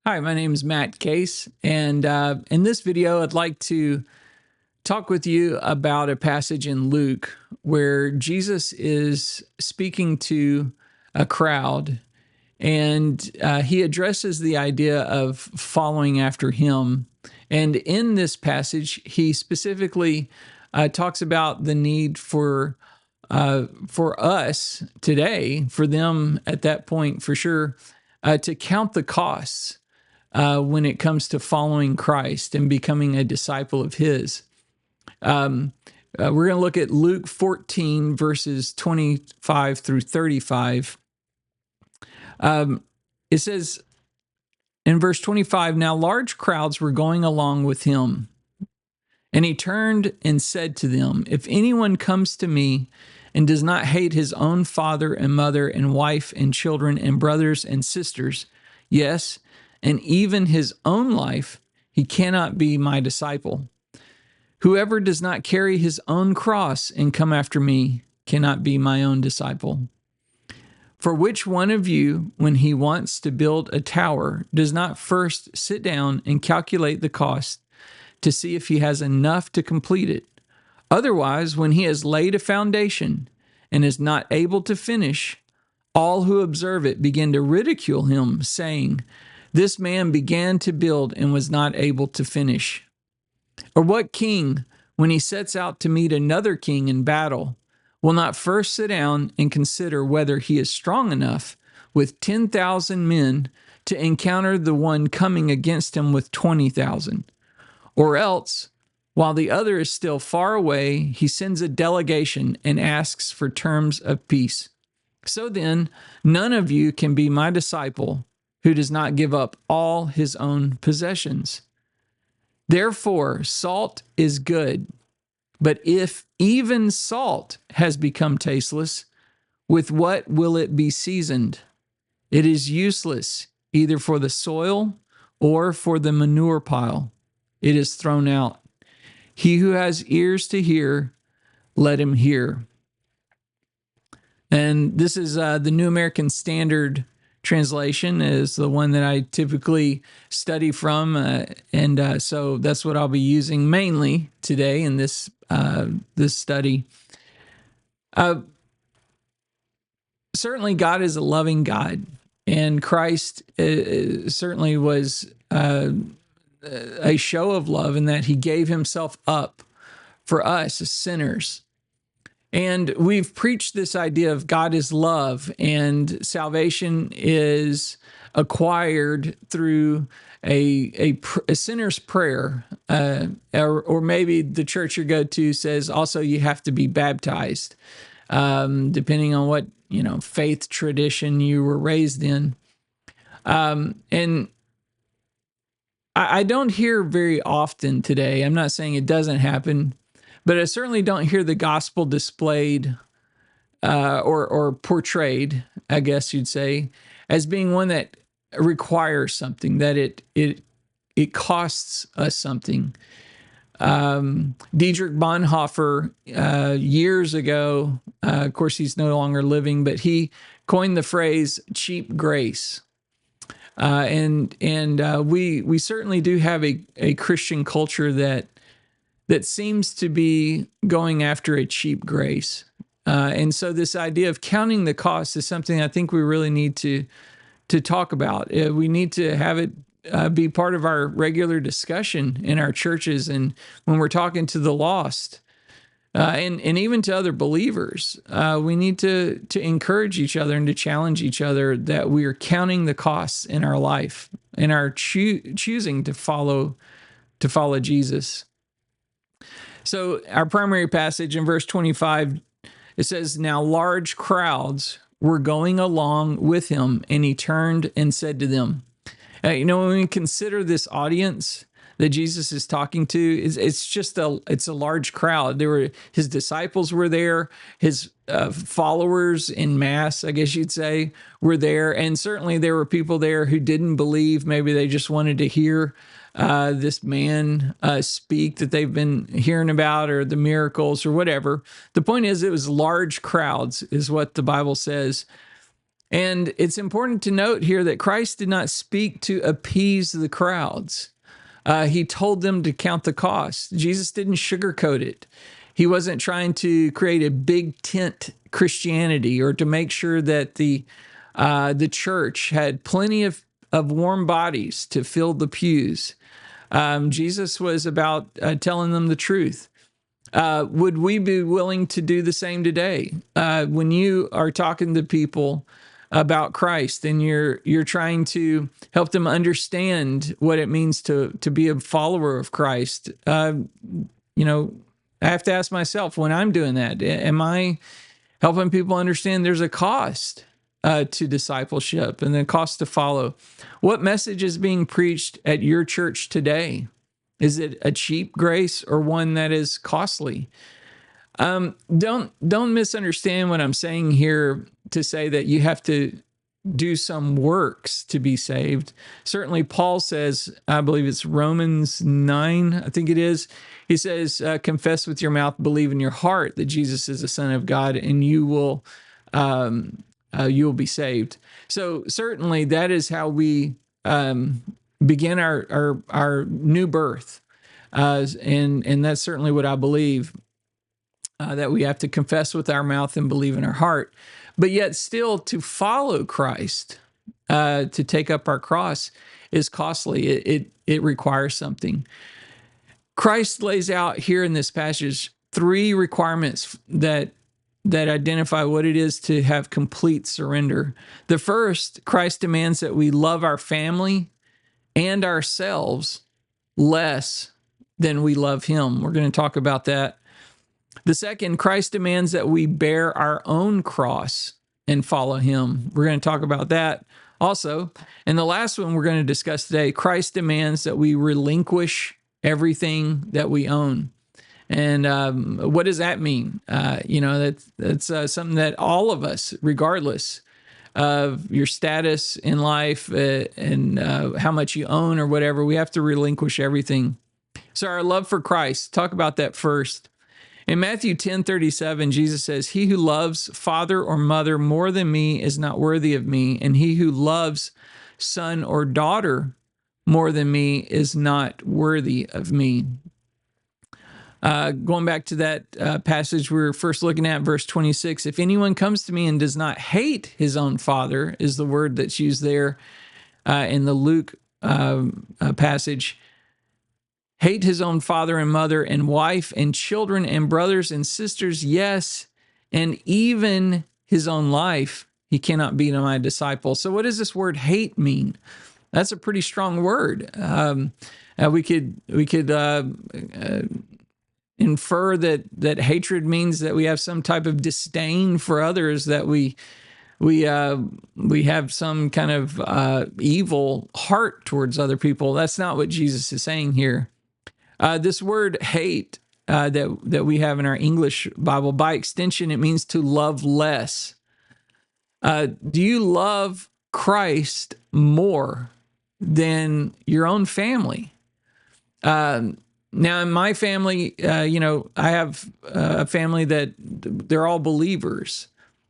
Hi, my name is Matt Case, and in this video, I'd like to talk with you about a passage in Luke where Jesus is speaking to a crowd, and he addresses the idea of following after him. And in this passage, he specifically talks about the need for us today, for them at that point, for sure, to count the costs when it comes to following Christ and becoming a disciple of His. We're going to look at Luke 14, verses 25 through 35. It says in verse 25, "Now large crowds were going along with him. And he turned and said to them, 'If anyone comes to me and does not hate his own father and mother and wife and children and brothers and sisters, yes, and even his own life, he cannot be my disciple. Whoever does not carry his own cross and come after me cannot be my own disciple. For which one of you, when he wants to build a tower, does not first sit down and calculate the cost to see if he has enough to complete it? Otherwise, when he has laid a foundation and is not able to finish, all who observe it begin to ridicule him, saying, This man began to build and was not able to finish. Or what king, when he sets out to meet another king in battle, will not first sit down and consider whether he is strong enough with 10,000 men to encounter the one coming against him with 20,000? Or else, while the other is still far away, he sends a delegation and asks for terms of peace. So then, none of you can be my disciple who does not give up all his own possessions. Therefore, salt is good, but if even salt has become tasteless, with what will it be seasoned? It is useless either for the soil or for the manure pile. It is thrown out. He who has ears to hear, let him hear." And this is the New American Standard translation, is the one that I typically study from, and so that's what I'll be using mainly today in this study. Certainly, God is a loving God, and Christ certainly was a show of love in that He gave Himself up for us as sinners. And we've preached this idea of God is love, and salvation is acquired through a sinner's prayer, or maybe the church you go to says also you have to be baptized, depending on what faith tradition you were raised in. And I don't hear very often today. I'm not saying it doesn't happen, but I certainly don't hear the gospel displayed or portrayed, I guess you'd say, as being one that requires something, that it costs us something. Dietrich Bonhoeffer, years ago, of course he's no longer living, but he coined the phrase "cheap grace." And we certainly do have a Christian culture that seems to be going after a cheap grace. And so this idea of counting the cost is something I think we really need to talk about. We need to have it be part of our regular discussion in our churches and when we're talking to the lost. And even to other believers, we need to encourage each other and to challenge each other that we are counting the costs in our life and are choosing to follow Jesus. So our primary passage in verse 25, it says, "Now large crowds were going along with him, and he turned and said to them." When we consider this audience that Jesus is talking to, it's a large crowd. His disciples were there, his followers in mass, I guess you'd say, were there, and certainly there were people there who didn't believe. Maybe they just wanted to hear this man speak that they've been hearing about, or the miracles or whatever. The point is, it was large crowds, is what the Bible says. And it's important to note here that Christ did not speak to appease the crowds. He told them to count the cost. Jesus didn't sugarcoat it. He wasn't trying to create a big tent Christianity or to make sure that the church had plenty of warm bodies to fill the pews. Jesus was about telling them the truth. Would we be willing to do the same today? When you are talking to people about Christ and you're trying to help them understand what it means to be a follower of Christ, I have to ask myself when I'm doing that, am I helping people understand there's a cost to discipleship and the cost to follow? What message is being preached at your church today? Is it a cheap grace or one that is costly? Don't misunderstand what I'm saying here to say that you have to do some works to be saved. Certainly, Paul says, I believe it's Romans 9, I think it is. He says, confess with your mouth, believe in your heart that Jesus is the Son of God, and you will be saved. So certainly that is how we begin our new birth. And that's certainly what I believe, that we have to confess with our mouth and believe in our heart. But yet still to follow Christ, to take up our cross is costly. It requires something. Christ lays out here in this passage 3 requirements that identify what it is to have complete surrender. The first, Christ demands that we love our family and ourselves less than we love him. We're going to talk about that. The second, Christ demands that we bear our own cross and follow him. We're going to talk about that also. And the last one we're going to discuss today, Christ demands that we relinquish everything that we own. And what does that mean? That's something that all of us, regardless of your status in life and how much you own or whatever, we have to relinquish everything. So our love for Christ, talk about that first. In Matthew 10:37, Jesus says, "He who loves father or mother more than me is not worthy of me, and he who loves son or daughter more than me is not worthy of me." Going back to that passage we were first looking at, verse 26, if anyone comes to me and does not hate his own father, is the word that's used there in the Luke passage. Hate his own father and mother and wife and children and brothers and sisters, yes, and even his own life, he cannot be my disciple. So what does this word hate mean? That's a pretty strong word. We could infer that hatred means that we have some type of disdain for others, that we have some kind of evil heart towards other people. That's not what Jesus is saying here. This word hate that we have in our English Bible, by extension, it means to love less. Do you love Christ more than your own family? Now, in my family, I have a family that they're all believers.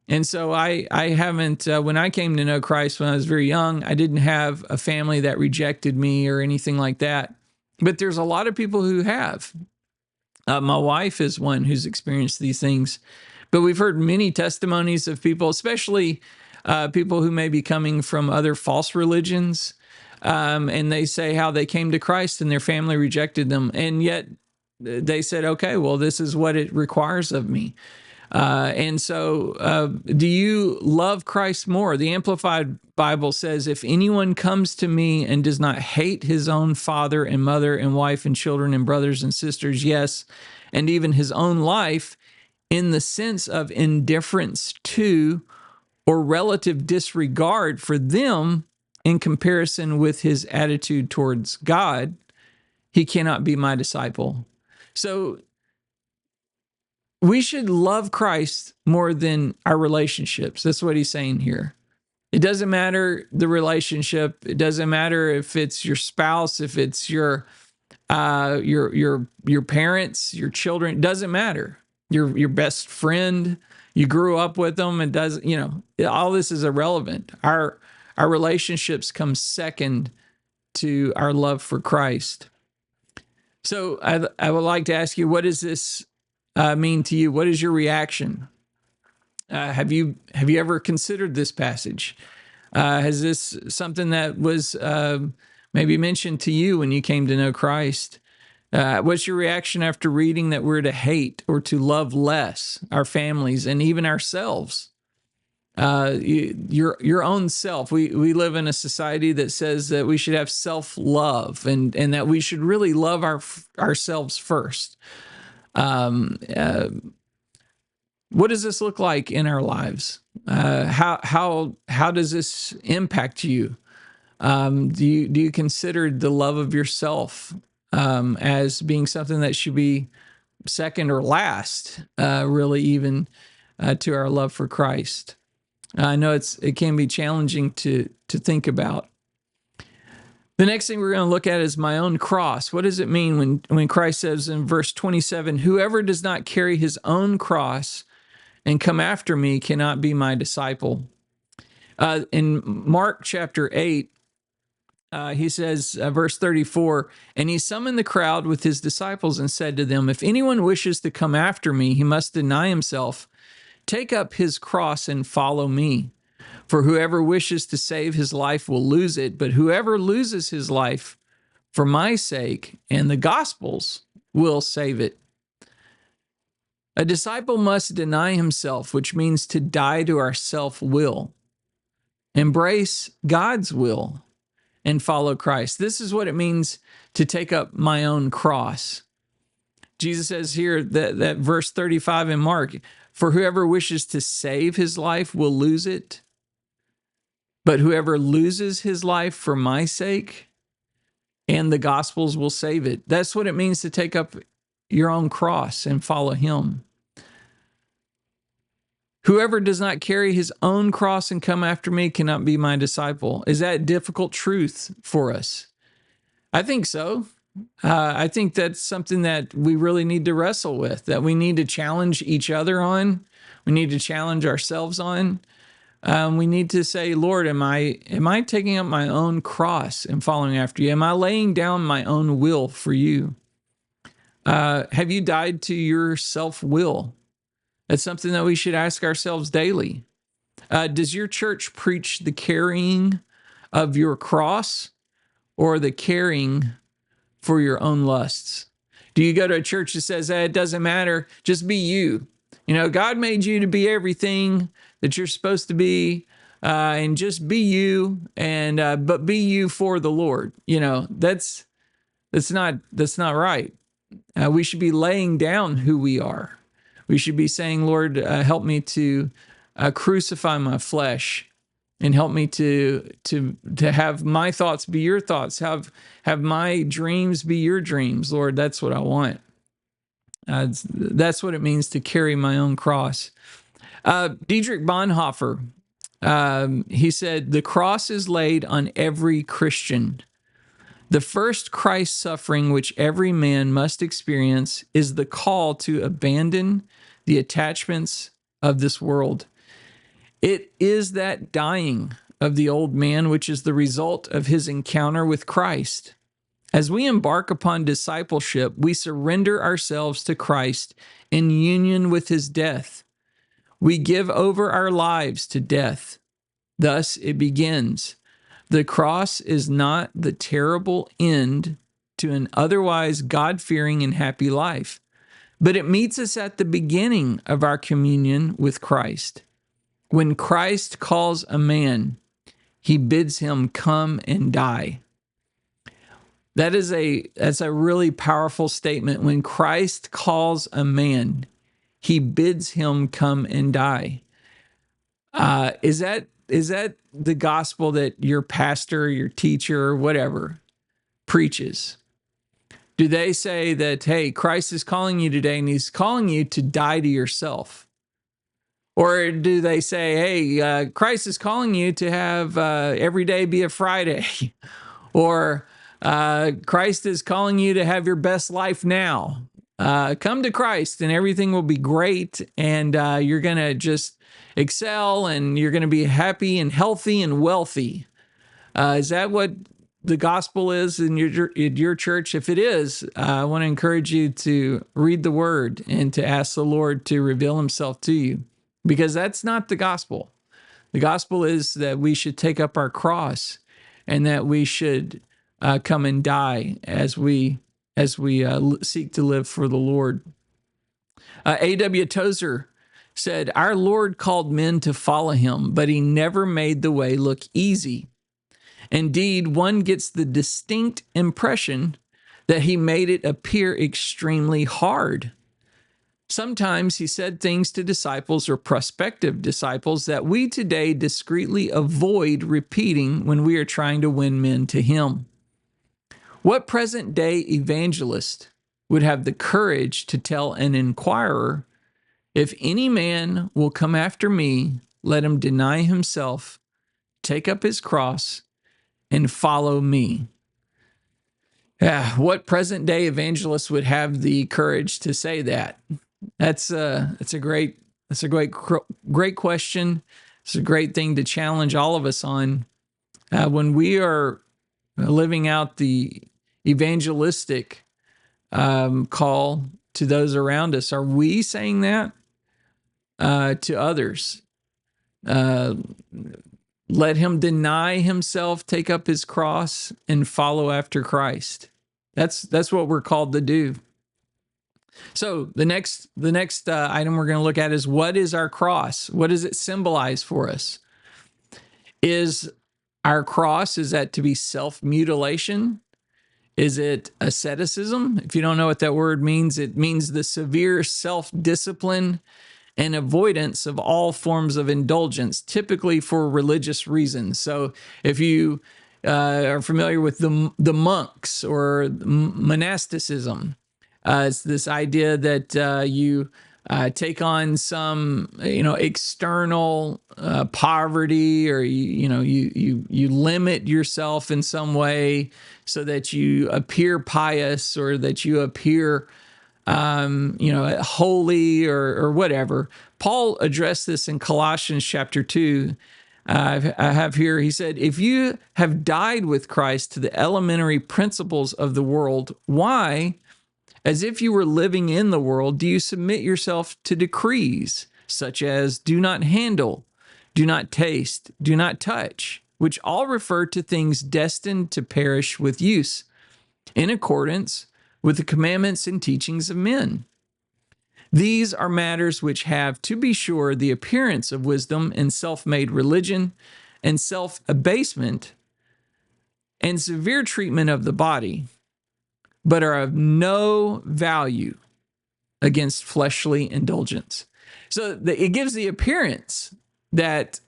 And so I haven't, when I came to know Christ when I was very young, I didn't have a family that rejected me or anything like that. But there's a lot of people who have. My wife is one who's experienced these things. But we've heard many testimonies of people, especially people who may be coming from other false religions. And they say how they came to Christ and their family rejected them. And yet they said, okay, well, this is what it requires of me. And so do you love Christ more? The Amplified Bible says, if anyone comes to me and does not hate his own father and mother and wife and children and brothers and sisters, yes, and even his own life, in the sense of indifference to or relative disregard for them in comparison with his attitude towards God, he cannot be my disciple. So we should love Christ more than our relationships. That's what he's saying here. It doesn't matter the relationship. It doesn't matter if it's your spouse, if it's your parents, your children. It doesn't matter. Your best friend. you grew up with them. It does, all this is irrelevant. Our relationships come second to our love for Christ. So I would like to ask you, what does this mean to you? What is your reaction? Have you ever considered this passage? Has this something that was maybe mentioned to you when you came to know Christ? What's your reaction after reading that we're to hate or to love less our families and even ourselves? Your own self. We live in a society that says that we should have self-love and that we should really love ourselves first. What does this look like in our lives? How does this impact you? Do you consider the love of yourself as being something that should be second or last, really, even to our love for Christ? I know it can be challenging to think about. The next thing we're going to look at is my own cross. What does it mean when Christ says in verse 27, whoever does not carry his own cross and come after me cannot be my disciple? In Mark chapter 8, he says, verse 34, and he summoned the crowd with his disciples and said to them, if anyone wishes to come after me, he must deny himself, take up his cross and follow me. For whoever wishes to save his life will lose it, but whoever loses his life for my sake and the gospel's will save it. A disciple must deny himself, which means to die to our self-will, embrace God's will, and follow Christ. This is what it means to take up my own cross. Jesus says here that verse 35 in Mark, for whoever wishes to save his life will lose it, but whoever loses his life for my sake and the gospel's will save it. That's what it means to take up your own cross and follow him. Whoever does not carry his own cross and come after me cannot be my disciple. Is that difficult truth for us? I think so. I think that's something that we really need to wrestle with, that we need to challenge each other on. We need to challenge ourselves on. We need to say, Lord, am I taking up my own cross and following after you? Am I laying down my own will for you? Have you died to your self-will? That's something that we should ask ourselves daily. Does your church preach the carrying of your cross or the carrying for your own lusts? Do you go to a church that says, it doesn't matter, just be you? God made you to be everything that you're supposed to be, and just be you, and but be you for the Lord. That's not right. We should be laying down who we are. We should be saying, Lord, help me to crucify my flesh, and help me to have my thoughts be your thoughts, have my dreams be your dreams. Lord, that's what I want. That's what it means to carry my own cross. Dietrich Bonhoeffer, he said, the cross is laid on every Christian. The first Christ suffering which every man must experience is the call to abandon the attachments of this world. It is that dying of the old man which is the result of his encounter with Christ. As we embark upon discipleship, we surrender ourselves to Christ in union with his death. We give over our lives to death. Thus it begins. The cross is not the terrible end to an otherwise God-fearing and happy life, but it meets us at the beginning of our communion with Christ. When Christ calls a man, he bids him come and die. That's a really powerful statement. When Christ calls a man, he bids him come and die. Is that the gospel that your pastor, your teacher, or whatever preaches? Do they say that, hey, Christ is calling you today and he's calling you to die to yourself? Or do they say, hey, Christ is calling you to have every day be a Friday? Or Christ is calling you to have your best life now? come to Christ and everything will be great, and you're going to just excel, and you're going to be happy and healthy and wealthy. Is that what the gospel is in your church? If it is, I want to encourage you to read the word and to ask the Lord to reveal himself to you, because that's not the gospel. The gospel is that we should take up our cross, and that we should come and die as we seek to live for the Lord. A.W. Tozer said, "Our Lord called men to follow him, but he never made the way look easy. Indeed, one gets the distinct impression that he made it appear extremely hard. Sometimes he said things to disciples or prospective disciples that we today discreetly avoid repeating when we are trying to win men to him. What present-day evangelist would have the courage to tell an inquirer, 'If any man will come after me, let him deny himself, take up his cross, and follow me'?" What present-day evangelist would have the courage to say that? That's a great question. It's a great thing to challenge all of us on when we are living out the evangelistic call to those around us. Are we saying that to others? Let him deny himself, take up his cross, and follow after Christ. That's what we're called to do. So the next item we're going to look at is, what is our cross? What does it symbolize for us? Is our cross, is that to be self-mutilation? Is it asceticism? If you don't know what that word means, it means the severe self-discipline and avoidance of all forms of indulgence, typically for religious reasons. So if you are familiar with the monks or monasticism, it's this idea that you take on some external poverty, or you limit yourself in some way so that you appear pious, or that you appear holy, or whatever. Paul addressed this in Colossians chapter 2. I have here, he said, "If you have died with Christ to the elementary principles of the world, why, as if you were living in the world, do you submit yourself to decrees such as do not handle, do not taste, do not touch, which all refer to things destined to perish with use, in accordance with the commandments and teachings of men? These are matters which have, to be sure, the appearance of wisdom and self-made religion and self-abasement and severe treatment of the body, but are of no value against fleshly indulgence." So it gives the appearance that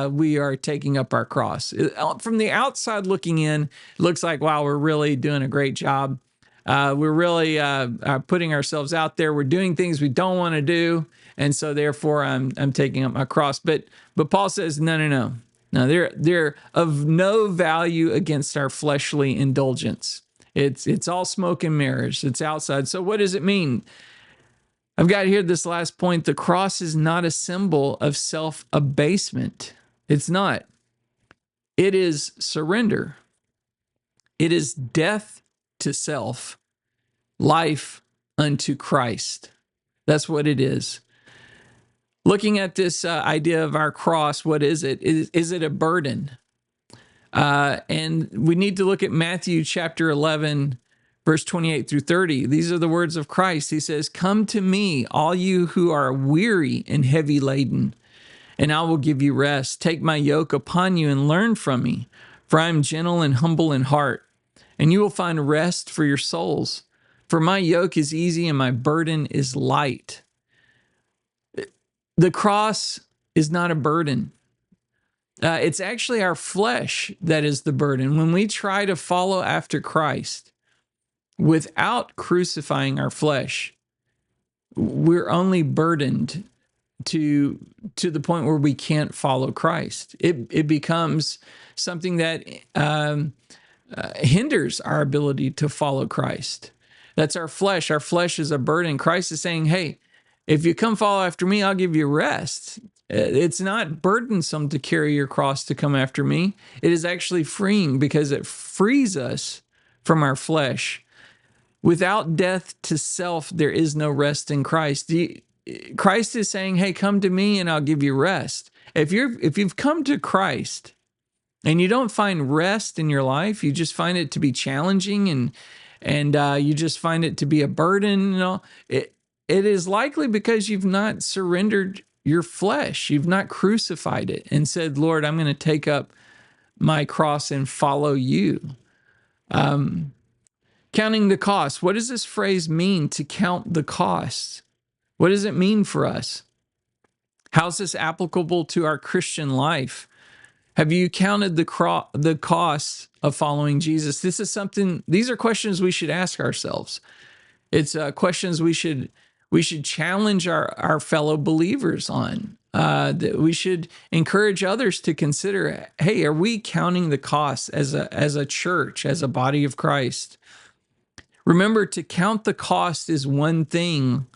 we are taking up our cross. From the outside looking in, it looks like, wow, we're really doing a great job. We're really putting ourselves out there. We're doing things we don't want to do, and so therefore I'm taking up my cross. But Paul says, no. They're of no value against our fleshly indulgence. It's all smoke and mirrors. It's outside. So what does it mean? I've got here this last point. The cross is not a symbol of self-abasement. It's not. It is surrender. It is death to self, life unto Christ. That's what it is. Looking at this idea of our cross, what is it? Is it a burden? And we need to look at Matthew chapter 11, verse 28 through 30. These are the words of Christ. He says, "Come to me, all you who are weary and heavy laden, and I will give you rest. Take my yoke upon you and learn from me, for I am gentle and humble in heart, and you will find rest for your souls. For my yoke is easy and my burden is light." The cross is not a burden. It's actually our flesh that is the burden. When we try to follow after Christ without crucifying our flesh, we're only burdened to the point where we can't follow Christ. It becomes something that hinders our ability to follow Christ. That's our flesh. Our flesh is a burden. Christ is saying, hey, if you come follow after me, I'll give you rest. It's not burdensome to carry your cross to come after me. It is actually freeing because it frees us from our flesh. Without death to self, there is no rest in Christ. Christ is saying, hey, come to me and I'll give you rest. If you've come to Christ and you don't find rest in your life, you just find it to be challenging and you just find it to be a burden, it is likely because you've not surrendered your flesh. You've not crucified it and said, Lord, I'm going to take up my cross and follow you. Counting the cost. What does this phrase mean, to count the cost? What does it mean for us? How's this applicable to our Christian life? Have you counted the costs of following Jesus? These are questions we should ask ourselves. It's questions we should challenge our fellow believers on. That we should encourage others to consider, hey, are we counting the costs as a church, as a body of Christ? Remember, to count the cost is one thing,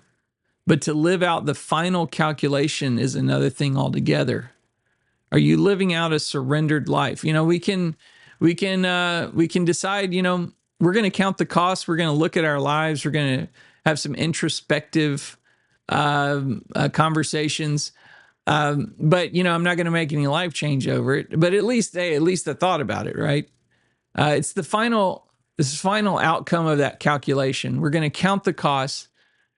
but to live out the final calculation is another thing altogether. Are you living out a surrendered life? We can decide, we're going to count the costs. We're going to look at our lives. We're going to have some introspective conversations. But I'm not going to make any life change over it. But at least I thought about it, right? It's the final outcome of that calculation. We're going to count the costs.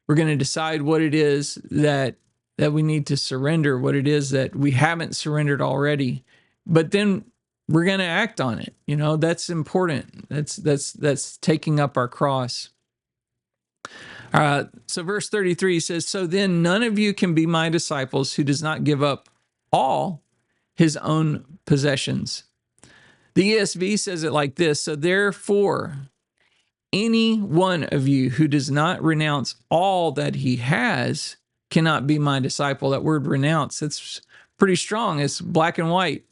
We're going to decide what it is that we need to surrender, what it is that we haven't surrendered already. But then we're going to act on it. That's important. That's taking up our cross. So verse 33 says, so then none of you can be my disciples who does not give up all his own possessions. The ESV says it like this: so therefore, any one of you who does not renounce all that he has cannot be my disciple. That word renounce, it's pretty strong. It's black and white.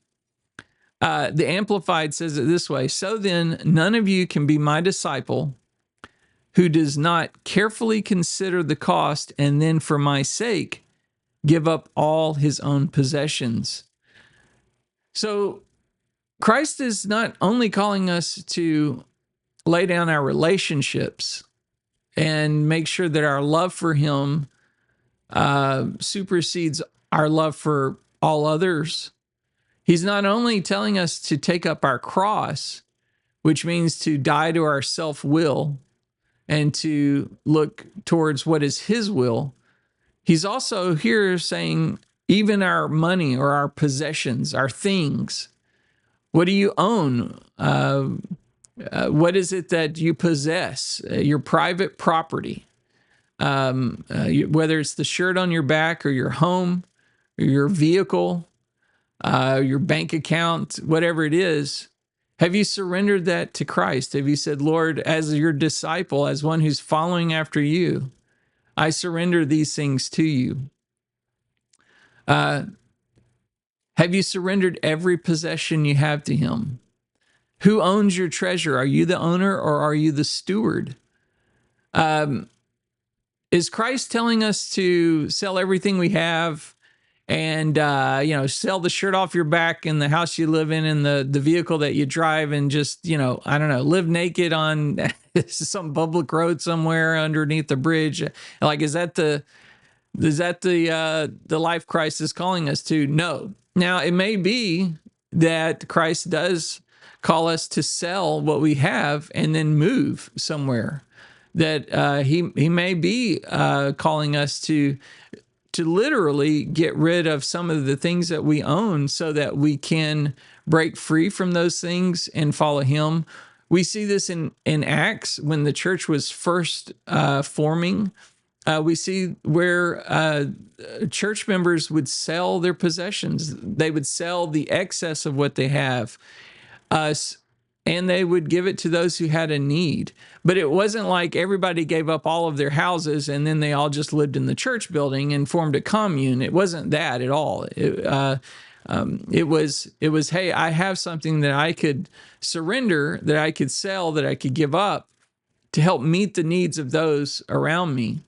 The Amplified says it this way: so then none of you can be my disciple who does not carefully consider the cost and then for my sake give up all his own possessions. So Christ is not only calling us to lay down our relationships and make sure that our love for him supersedes our love for all others. He's not only telling us to take up our cross, which means to die to our self-will and to look towards what is his will. He's also here saying, even our money or our possessions, our things, what do you own? What is it that you possess? Your private property, whether it's the shirt on your back or your home or your vehicle, your bank account, whatever it is. Have you surrendered that to Christ? Have you said, Lord, as your disciple, as one who's following after you, I surrender these things to you? Have you surrendered every possession you have to him? Who owns your treasure? Are you the owner or are you the steward? Is Christ telling us to sell everything we have and, sell the shirt off your back and the house you live in and the vehicle that you drive and just, live naked on some public road somewhere underneath the bridge? Like, is that the life Christ is calling us to? No. Now, it may be that Christ does call us to sell what we have and then move somewhere. That he may be calling us to literally get rid of some of the things that we own so that we can break free from those things and follow him. We see this in Acts when the church was first forming. We see where church members would sell their possessions. They would sell the excess of what they have, and they would give it to those who had a need. But it wasn't like everybody gave up all of their houses and then they all just lived in the church building and formed a commune. It wasn't that at all. It was, hey, I have something that I could surrender, that I could sell, that I could give up. to help meet the needs of those around me.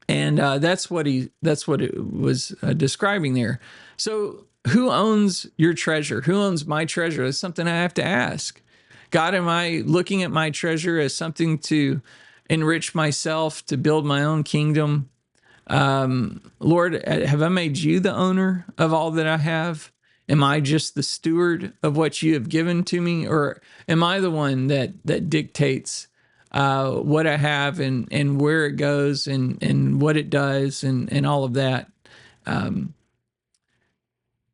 And that's what it was describing there. So who owns your treasure? Who owns my treasure? That's something I have to ask. God, am I looking at my treasure as something to enrich myself, to build my own kingdom? Lord, have I made you the owner of all that I have? Am I just the steward of what you have given to me? Or am I the one that dictates what I have and where it goes and what it does and all of that?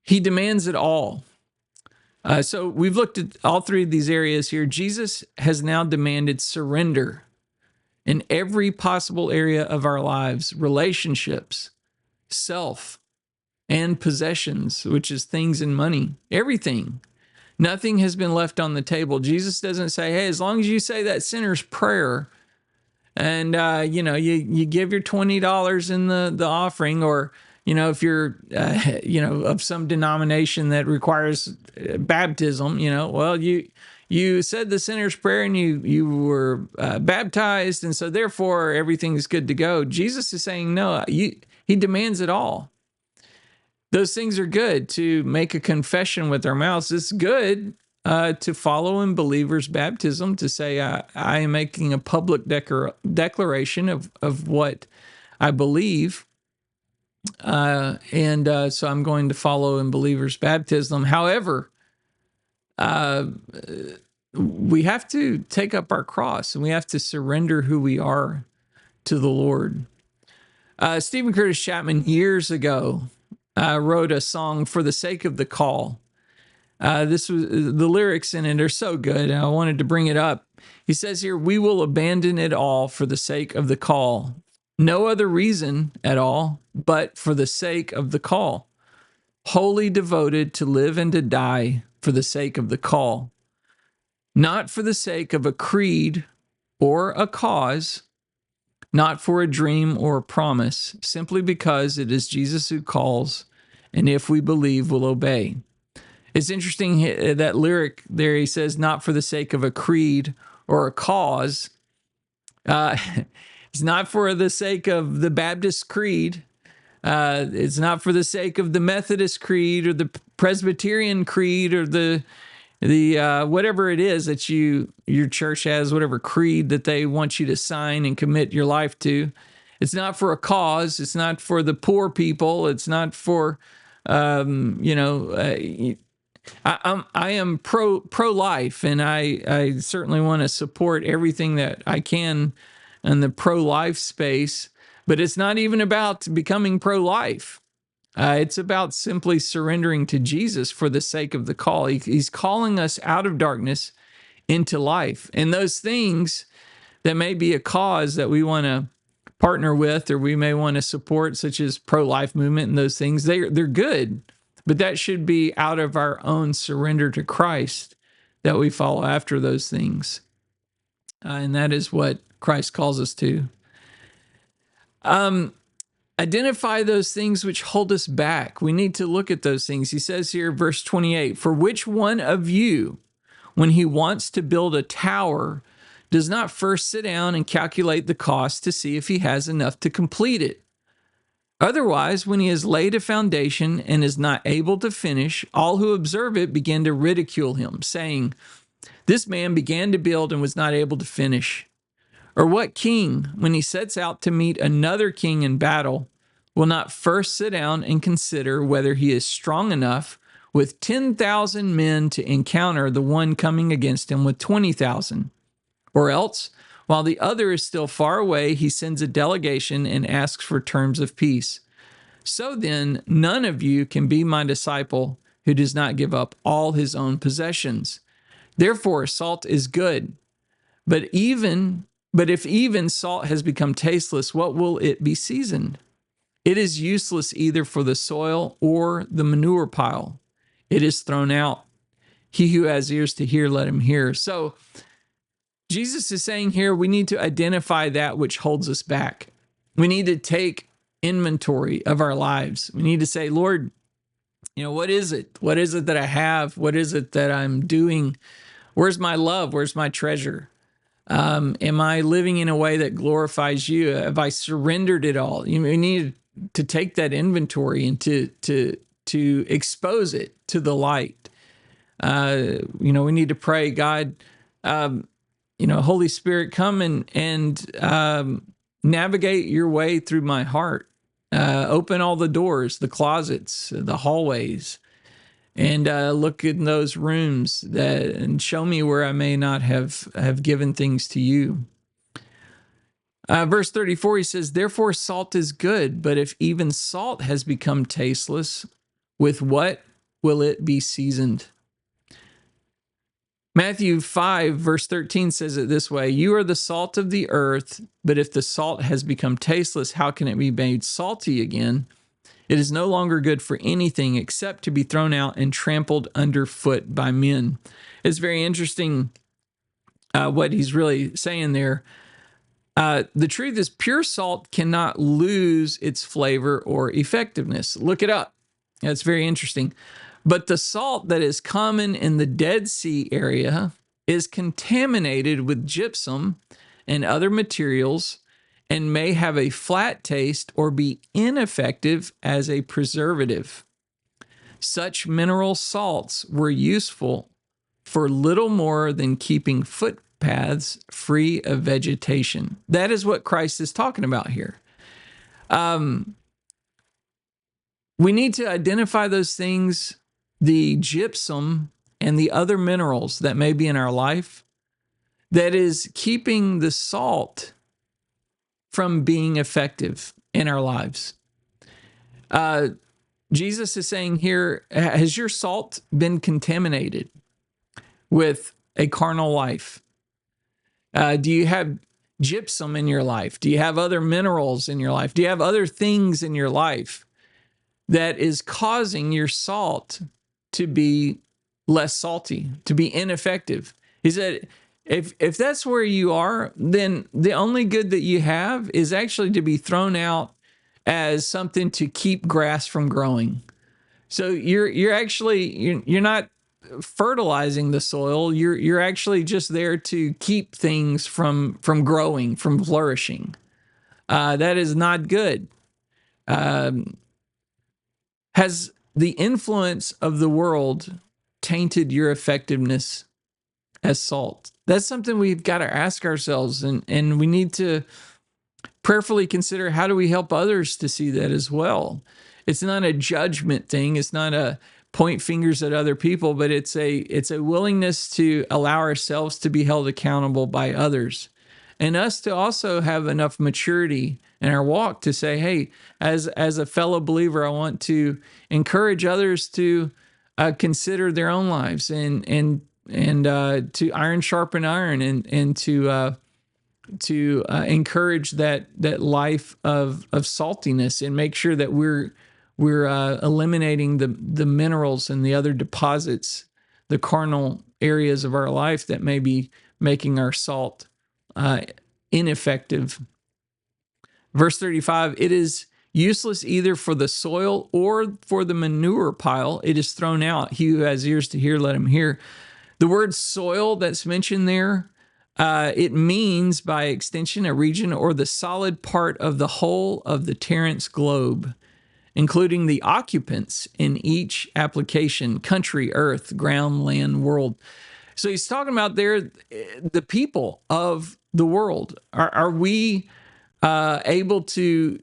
He demands it all. So we've looked at all three of these areas here. Jesus has now demanded surrender in every possible area of our lives: relationships, self, and possessions, which is things and money, everything. Nothing has been left on the table. Jesus doesn't say, hey, as long as you say that sinner's prayer and, you give your $20 in the offering, or, if you're, of some denomination that requires baptism, well, you said the sinner's prayer and you were baptized, and so therefore everything's good to go. Jesus is saying, no, he demands it all. Those things are good. To make a confession with our mouths, it's good. To follow in believers' baptism, to say, I am making a public declaration of what I believe. So I'm going to follow in believers' baptism. However, we have to take up our cross and we have to surrender who we are to the Lord. Stephen Curtis Chapman years ago wrote a song, For the Sake of the Call. This was the lyrics in it are so good, and I wanted to bring it up. He says here, we will abandon it all for the sake of the call. No other reason at all, but for the sake of the call. Wholly devoted to live and to die for the sake of the call. Not for the sake of a creed or a cause, not for a dream or a promise, simply because it is Jesus who calls, and if we believe, we'll obey. It's interesting that lyric there. He says, not for the sake of a creed or a cause. It's not for the sake of the Baptist creed. It's not for the sake of the Methodist creed or the Presbyterian creed or the whatever it is that your church has, whatever creed that they want you to sign and commit your life to. It's not for a cause. It's not for the poor people. It's not for, I am pro-life, and I certainly want to support everything that I can in the pro-life space, but it's not even about becoming pro-life. It's about simply surrendering to Jesus for the sake of the call. He's calling us out of darkness into life. And those things that may be a cause that we want to partner with or we may want to support, such as pro-life movement and those things, they're good. But that should be out of our own surrender to Christ that we follow after those things. And that is what Christ calls us to. Identify those things which hold us back. We need to look at those things. He says here, verse 28, for which one of you, when he wants to build a tower, does not first sit down and calculate the cost to see if he has enough to complete it? Otherwise, when he has laid a foundation and is not able to finish, all who observe it begin to ridicule him, saying, this man began to build and was not able to finish. Or what king, when he sets out to meet another king in battle, will not first sit down and consider whether he is strong enough with 10,000 men to encounter the one coming against him with 20,000? Or else, while the other is still far away, he sends a delegation and asks for terms of peace. So then, none of you can be my disciple who does not give up all his own possessions. Therefore, salt is good, but if even salt has become tasteless, what will it be seasoned? It is useless either for the soil or the manure pile. It is thrown out. He who has ears to hear, let him hear. So, Jesus is saying here, we need to identify that which holds us back. We need to take inventory of our lives. We need to say, Lord, what is it? What is it that I have? What is it that I'm doing? Where's my love? Where's my treasure? Am I living in a way that glorifies you? Have I surrendered it all? You need to take that inventory and to expose it to the light. We need to pray, God, Holy Spirit, come and navigate your way through my heart. Open all the doors, the closets, the hallways, and look in those rooms and show me where I may not have given things to you. Verse 34, he says, therefore salt is good, but if even salt has become tasteless, with what will it be seasoned? Matthew 5, verse 13 says it this way, you are the salt of the earth, but if the salt has become tasteless, how can it be made salty again? It is no longer good for anything except to be thrown out and trampled underfoot by men. It's very interesting what he's really saying there. The truth is, pure salt cannot lose its flavor or effectiveness. Look it up. That's very interesting. But the salt that is common in the Dead Sea area is contaminated with gypsum and other materials and may have a flat taste or be ineffective as a preservative. Such mineral salts were useful for little more than keeping footpaths free of vegetation. That is what Christ is talking about here. We need to identify those things, the gypsum and the other minerals that may be in our life, that is keeping the salt from being effective in our lives. Jesus is saying here, has your salt been contaminated with a carnal life? Do you have gypsum in your life? Do you have other minerals in your life? Do you have other things in your life that is causing your salt to be less salty, to be ineffective? He said, if that's where you are, then the only good that you have is actually to be thrown out as something to keep grass from growing. So you're not fertilizing the soil. You're actually just there to keep things from growing, from flourishing. That is not good. Has the influence of the world tainted your effectiveness as salt? That's something we've got to ask ourselves, and we need to prayerfully consider, how do we help others to see that as well? It's not a judgment thing. It's not a point fingers at other people, but it's a willingness to allow ourselves to be held accountable by others, and us to also have enough maturity in our walk to say, hey, as a fellow believer, I want to encourage others to consider their own lives and to iron sharpen iron, and to encourage that life of saltiness, and make sure that we're eliminating the minerals and the other deposits, the carnal areas of our life that may be making our salt ineffective. Verse 35, it is useless either for the soil or for the manure pile. It is thrown out. He who has ears to hear, let him hear. The word soil that's mentioned there, it means by extension a region or the solid part of the whole of the Terence globe, including the occupants in each application: country, earth, ground, land, world. So he's talking about there the people of the world. Are we able to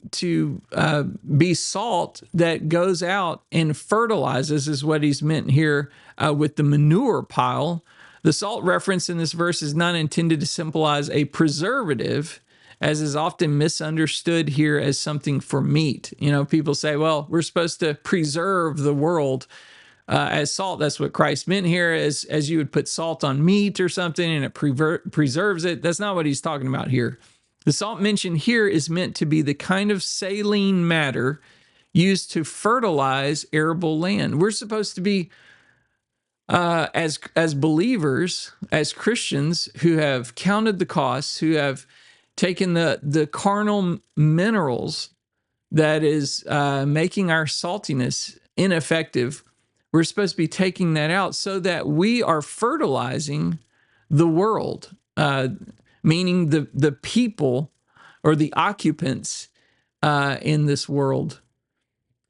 be salt that goes out and fertilizes, is what he's meant here with the manure pile. The salt reference in this verse is not intended to symbolize a preservative, as is often misunderstood here as something for meat. People say, well, we're supposed to preserve the world as salt. That's what Christ meant here, as you would put salt on meat or something and it preserves it. That's not what he's talking about here. The salt mentioned here is meant to be the kind of saline matter used to fertilize arable land. We're supposed to be, as believers, as Christians who have counted the costs, who have taken the carnal minerals that is making our saltiness ineffective, we're supposed to be taking that out so that we are fertilizing the world. meaning the people or the occupants in this world.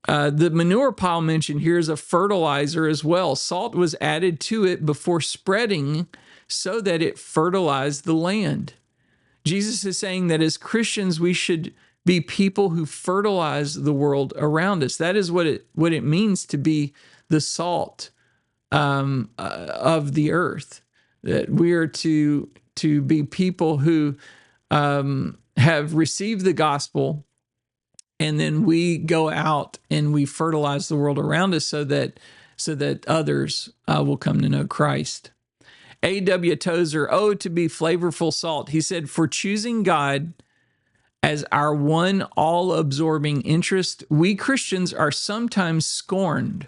The manure pile mentioned here is a fertilizer as well. Salt was added to it before spreading so that it fertilized the land. Jesus is saying that as Christians, we should be people who fertilize the world around us. That is what it means to be the salt of the earth. That we are to be people who have received the gospel, and then we go out and we fertilize the world around us so that others will come to know Christ. A.W. Tozer, oh, to be flavorful salt. He said, for choosing God as our one all-absorbing interest, we Christians are sometimes scorned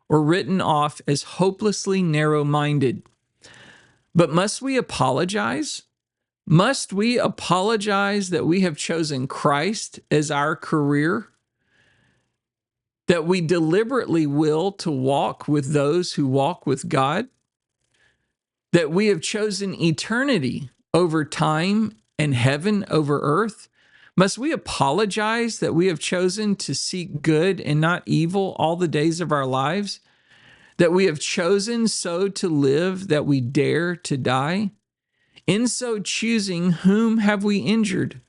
or written off as hopelessly narrow-minded. But must we apologize? Must we apologize that we have chosen Christ as our career? That we deliberately will to walk with those who walk with God? That we have chosen eternity over time and heaven over earth? Must we apologize that we have chosen to seek good and not evil all the days of our lives? That we have chosen so to live that we dare to die? In so choosing, whom have we injured?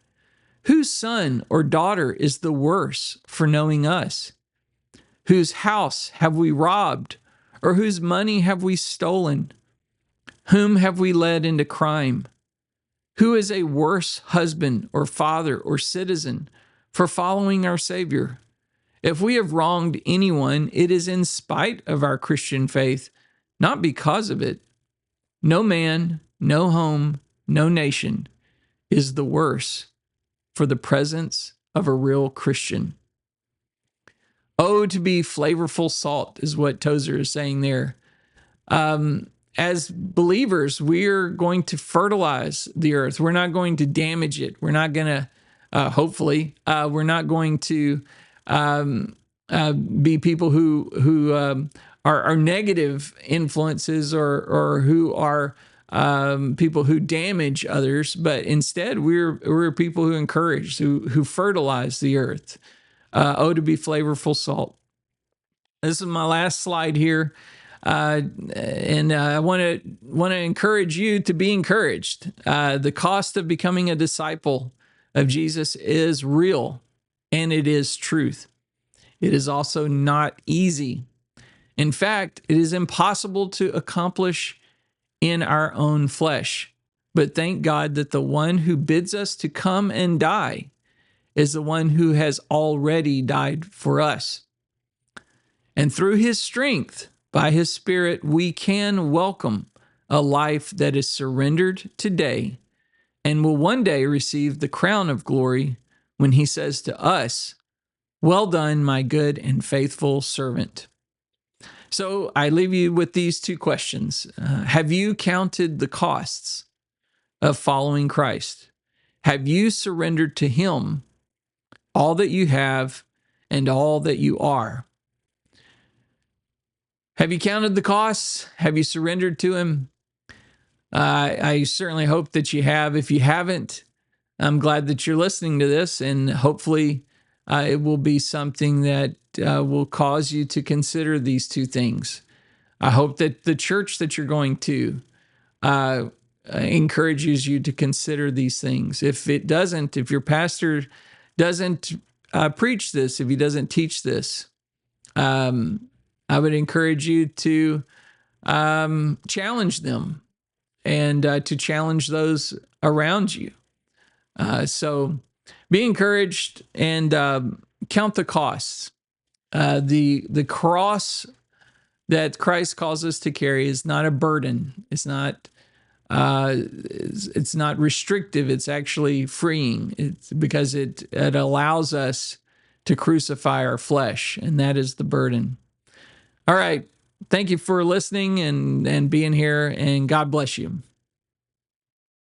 Whose son or daughter is the worse for knowing us? Whose house have we robbed, or whose money have we stolen? Whom have we led into crime? Who is a worse husband or father or citizen for following our Savior? If we have wronged anyone, it is in spite of our Christian faith, not because of it. No man, no home, no nation is the worse for the presence of a real Christian. Oh, to be flavorful salt is what Tozer is saying there. As believers, we're going to fertilize the earth. We're not going to damage it. We're not going to, hopefully, we're not going to be people who are negative influences or who are people who damage others. But instead, we're people who encourage, who fertilize the earth. Oh, to be flavorful salt. This is my last slide here. And I want to encourage you to be encouraged. The cost of becoming a disciple of Jesus is real, and it is truth. It is also not easy. In fact, it is impossible to accomplish in our own flesh. But thank God that the one who bids us to come and die is the one who has already died for us. And through his strength, by his Spirit, we can welcome a life that is surrendered today and will one day receive the crown of glory when he says to us, well done, my good and faithful servant. So I leave you with these two questions. Have you counted the costs of following Christ? Have you surrendered to him all that you have and all that you are? Have you counted the costs? Have you surrendered to him? I certainly hope that you have. If you haven't, I'm glad that you're listening to this, and hopefully it will be something that will cause you to consider these two things. I hope that the church that you're going to encourages you to consider these things. If it doesn't, if your pastor doesn't preach this, if he doesn't teach this, I would encourage you to challenge them and to challenge those around you. So be encouraged and count the costs. The cross that Christ calls us to carry is not a burden. It's not restrictive. It's actually freeing. It's because it allows us to crucify our flesh, and that is the burden. All right. Thank you for listening and being here, and God bless you.